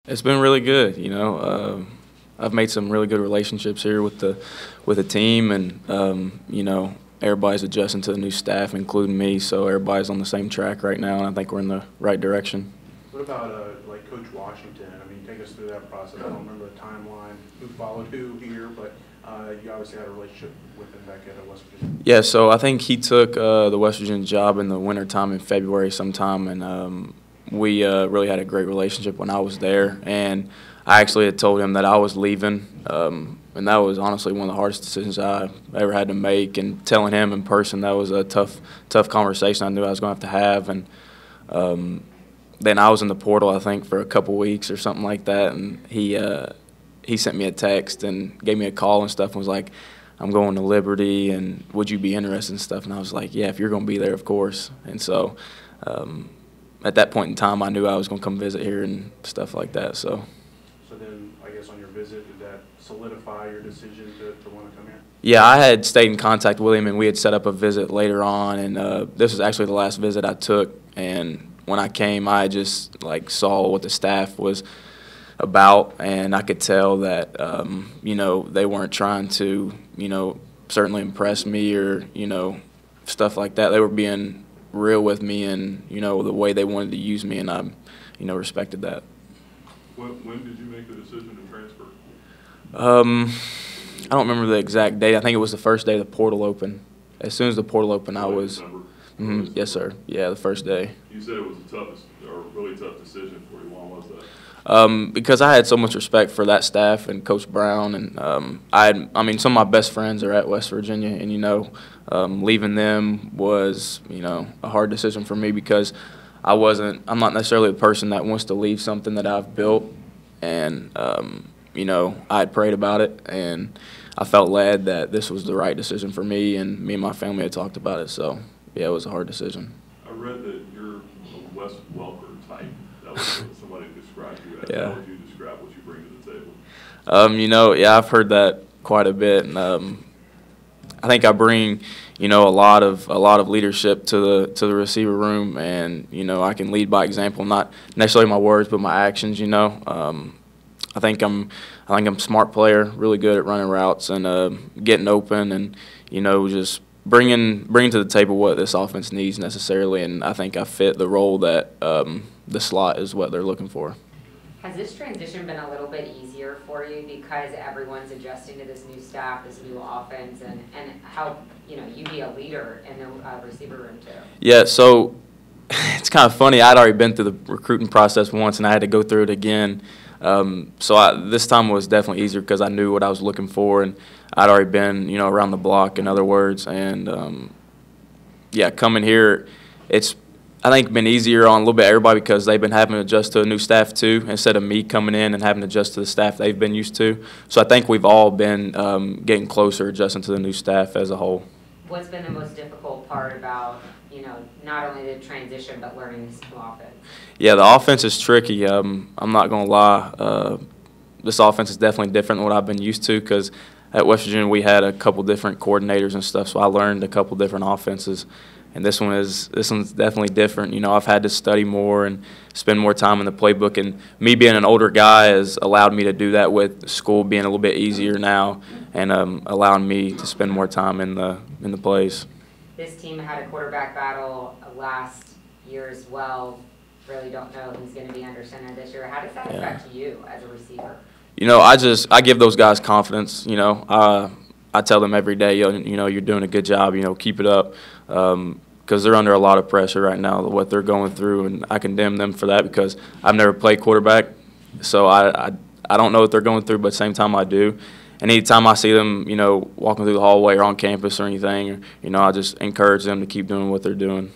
It's been really good. I've made some really good relationships here with the team, and everybody's adjusting to the new staff, including me. So everybody's on the same track right now, and I think we're in the right direction. What about like Coach Washington? I mean, take us through that process. I don't remember the timeline, who followed who here, but you obviously had a relationship with him back at West Virginia. Yeah, so I think he took the West Virginia job in the wintertime in February sometime, and we really had a great relationship when I was there. And I actually had told him that I was leaving, and that was honestly one of the hardest decisions I ever had to make. And telling him in person, that was a tough conversation I knew I was going to have. And then I was in the portal, I think, for a couple weeks or something like that, and he sent me a text and gave me a call and stuff and was like, I'm going to Liberty, and would you be interested in stuff? And I was like, yeah, if you're going to be there, of course. And so at that point in time, I knew I was going to come visit here and stuff like that. So then, I guess on your visit, did that solidify your decision to want to come here? Yeah, I had stayed in contact with him, and we had set up a visit later on. And this was actually the last visit I took. And when I came, I just saw what the staff was about, and I could tell that they weren't trying to certainly impress me or stuff like that. They were being real with me, and the way they wanted to use me, and I respected that. When did you make the decision to transfer? I don't remember the exact date. I think it was the first day the portal opened. As soon as the portal opened, I was. Yes, sir. Yeah, the first day. You said it was a really tough decision for you. Why was that? Because I had so much respect for that staff and Coach Brown, and some of my best friends are at West Virginia, and leaving them was a hard decision for me because I'm not necessarily the person that wants to leave something that I've built, and I had prayed about it, and I felt led that this was the right decision for me, and my family had talked about it, so yeah, it was a hard decision. I read that you're a Wes Welker type. That was what somebody described you as. Yeah. How would you describe what you bring to the table? Yeah, I've heard that quite a bit, and I think I bring a lot of leadership to the receiver room, and I can lead by example, not necessarily my words but my actions. I think I'm a smart player, really good at running routes and getting open, and just bringing to the table what this offense needs necessarily, and I think I fit the role that the slot is what they're looking for. Has this transition been a little bit easier for you because everyone's adjusting to this new staff, this new offense, and how you be a leader in the receiver room too? Yeah, so it's kind of funny. I'd already been through the recruiting process once, and I had to go through it again. This time was definitely easier because I knew what I was looking for, and I'd already been around the block, in other words. And coming here, it's I think been easier on a little bit everybody because they've been having to adjust to a new staff too, instead of me coming in and having to adjust to the staff they've been used to. So I think we've all been getting closer, adjusting to the new staff as a whole. What's been the most difficult part about not only the transition but learning this new offense? Yeah, the offense is tricky. I'm not gonna lie. This offense is definitely different than what I've been used to because at West Virginia we had a couple different coordinators and stuff, so I learned a couple different offenses. And this one's definitely different. I've had to study more and spend more time in the playbook, and me being an older guy has allowed me to do that with school being a little bit easier now, and allowing me to spend more time in the plays. This team had a quarterback battle last year as well. Really don't know who's going to be under center this year. How does that affect you as a receiver? I give those guys confidence. I tell them every day, you're doing a good job. Keep it up, because they're under a lot of pressure right now, what they're going through, and I condemn them for that because I've never played quarterback, so I don't know what they're going through, but at the same time I do. And anytime I see them, walking through the hallway or on campus or anything, I just encourage them to keep doing what they're doing.